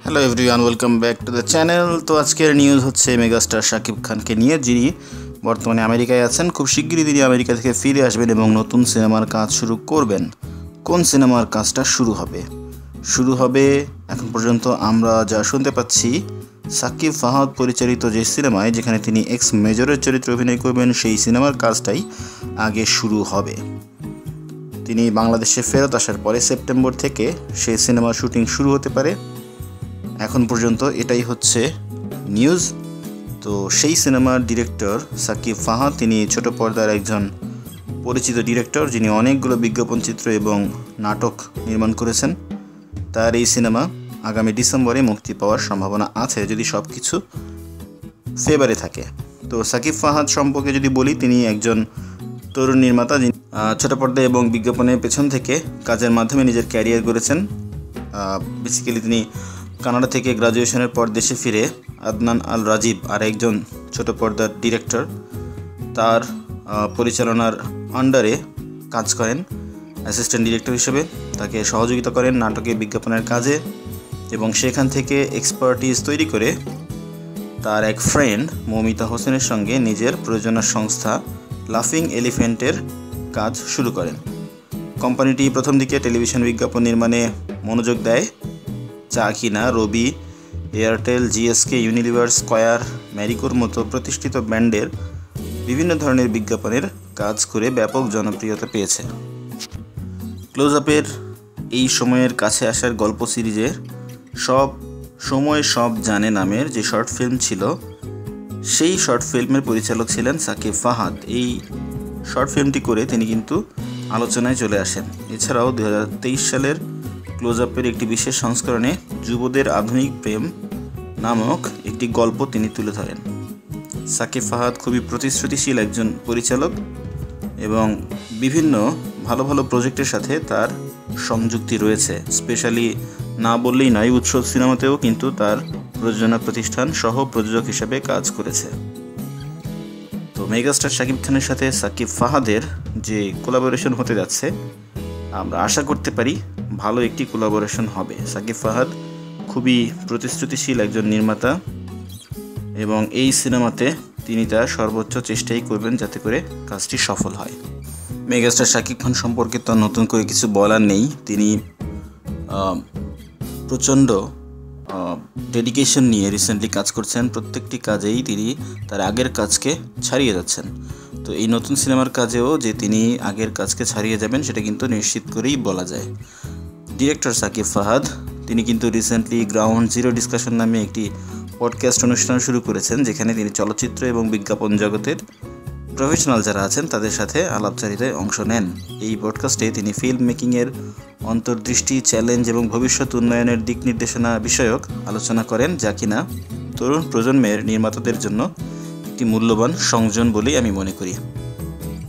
Hello everyone, welcome back to the channel. তো আজকের news হচ্ছে মেগাস্টার শাকিব খানকে নিয়ে, যিনি বর্তমানে আমেরিকায় আছেন। খুব শিগগিরই তিনি আমেরিকা থেকে ফিরে আসবেন এবং নতুন সিনেমার কাজ শুরু করবেন। কোন সিনেমার কাজটা শুরু হবে এখন পর্যন্ত আমরা যা শুনতে পাচ্ছি, সাকিব ফাহাদ পরিচালিত যে সিনেমায়, যেখানে তিনি এক্স মেজরের চরিত্রে অভিনয় করবেন, সেই সিনেমার কাজটাই আগে শুরু হবে। তিনি বাংলাদেশে ফেরত আসার পরে সেপ্টেম্বর থেকে সেই সিনেমার শুটিং শুরু হতে পারে। এখন পর্যন্ত এটাই হচ্ছে নিউজ। তো সেই সিনেমার ডিরেক্টর সাকিব ফাহাদ, তিনি ছোট পর্দার একজন পরিচিত ডিরেক্টর, যিনি অনেকগুলো বিজ্ঞাপন চিত্র এবং নাটক নির্মাণ করেছেন। তার এই সিনেমা আগামী ডিসেম্বরে মুক্তি পাওয়ার সম্ভাবনা আছে, যদি সব কিছু ফেভারে থাকে। তো সাকিব ফাহাদ সম্পর্কে যদি বলি, তিনি একজন তরুণ নির্মাতা, যিনি ছোট পর্দা এবং বিজ্ঞাপনের পেছন থেকে কাজের মাধ্যমে নিজের ক্যারিয়ার গড়েছেন। বেসিক্যালি তিনি কানাডা থেকে গ্রাজুয়েশনের পর দেশে ফিরে আদনান আল রাজীব, আর একজন ছোট পর্দার ডিরেক্টর, তার পরিচালনার আন্ডারে কাজ করেন অ্যাসিস্ট্যান্ট ডিরেক্টর হিসেবে। তাকে সহযোগিতা করেন নাটকে, বিজ্ঞাপনের কাজে, এবং সেখান থেকে এক্সপার্টিজ তৈরি করে তার এক ফ্রেন্ড মৌমিতা হোসেনের সঙ্গে নিজের প্রযোজনা সংস্থা লাফিং এলিফ্যান্টের কাজ শুরু করেন। কোম্পানিটি প্রথম দিকে টেলিভিশন বিজ্ঞাপন নির্মাণে মনোযোগ দেয়। চা কিনা, রবি, এয়ারটেল, জিএসকে, ইউনিলিভার, স্কয়ার, ম্যারিকোর মতো প্রতিষ্ঠিত ব্র্যান্ডের বিভিন্ন ধরনের বিজ্ঞাপনের কাজ করে ব্যাপক জনপ্রিয়তা পেয়েছে। ক্লোজ আপের এই সময়ের কাছে আসার গল্প সিরিজের সব সময় সব জানে নামের যে শর্ট ফিল্ম ছিল, সেই শর্ট ফিল্মের পরিচালক ছিলেন সাকিব ফাহাদ। এই শর্ট ফিল্মটি করে তিনি কিন্তু আলোচনায় চলে আসেন। এছাড়াও 2023 সালের ক্লোজ আপের একটি বিশেষ সংস্করণে যুবদের আধুনিক প্রেম নামক একটি গল্প তিনি তুলে ধরেন। সাকিব ফাহাদ খুবই প্রতিশ্রুতিশীল একজন পরিচালক এবং বিভিন্ন ভালো ভালো প্রজেক্টের সাথে তার সংযুক্তি রয়েছে। স্পেশালি না বললেই নয়, উৎসব সিনেমাতেও কিন্তু তার প্রযোজনা প্রতিষ্ঠান সহ প্রযোজক হিসেবে কাজ করেছে। তো মেগাস্টার শাকিব খানের সাথে সাকিব ফাহাদের যে কোলাবোরেশন হতে যাচ্ছে, আমরা আশা করতে পারি ভালো একটি কোলাবোরেশন হবে। সাকিব ফাহাদ খুবই প্রতিশ্রুতিশীল একজন নির্মাতা এবং এই সিনেমাতে তিনি তার সর্বোচ্চ চেষ্টাই করবেন যাতে করে কাজটি সফল হয়। মেগাস্টার শাকিব খান সম্পর্কে তো নতুন করে কিছু বলার নেই। তিনি প্রচণ্ড ডেডিকেশন নিয়ে রিসেন্টলি কাজ করছেন। প্রত্যেকটি কাজেই তিনি তার আগের কাজকে ছাড়িয়ে যাচ্ছেন। তো এই নতুন সিনেমার কাজেও যে তিনি আগের কাজকে ছাড়িয়ে যাবেন, সেটা কিন্তু নিশ্চিত করেই বলা যায়। ডিরেক্টর সাকিব ফাহাদ, তিনি কিন্তু রিসেন্টলি গ্রাউন্ড জিরো ডিসকাশন নামে একটি পডকাস্ট অনুষ্ঠান শুরু করেছেন, যেখানে তিনি চলচ্চিত্র এবং বিজ্ঞাপন জগতের প্রফেশনাল যারা আছেন তাদের সাথে আলাপচারিতায় অংশ নেন। এই পডকাস্টে তিনি ফিল্ম মেকিংয়ের অন্তর্দৃষ্টি, চ্যালেঞ্জ এবং ভবিষ্যৎ উন্নয়নের দিক নির্দেশনা বিষয়ক আলোচনা করেন, যা কিনা তরুণ প্রজন্মের নির্মাতাদের জন্য একটি মূল্যবান সংযোজন বলেই আমি মনে করি।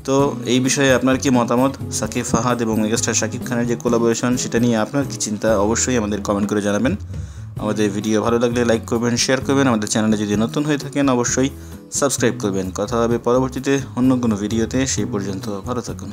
তো এই বিষয়ে আপনার কি মতামত? সাকিব ফাহাদ এবং মেগাস্টার শাকিব খানের যে কোলাবোরেশন, সেটা নিয়ে আপনার কি চিন্তা? অবশ্যই আমাদের কমেন্ট করে জানাবেন। আমাদের ভিডিও ভালো লাগলে লাইক করবেন, শেয়ার করবেন। আমাদের চ্যানেলে যদি নতুন হয়ে থাকেন, অবশ্যই সাবস্ক্রাইব করবেন। কথা হবে পরবর্তীতে অন্য কোনো ভিডিওতে। সেই পর্যন্ত ভালো থাকুন।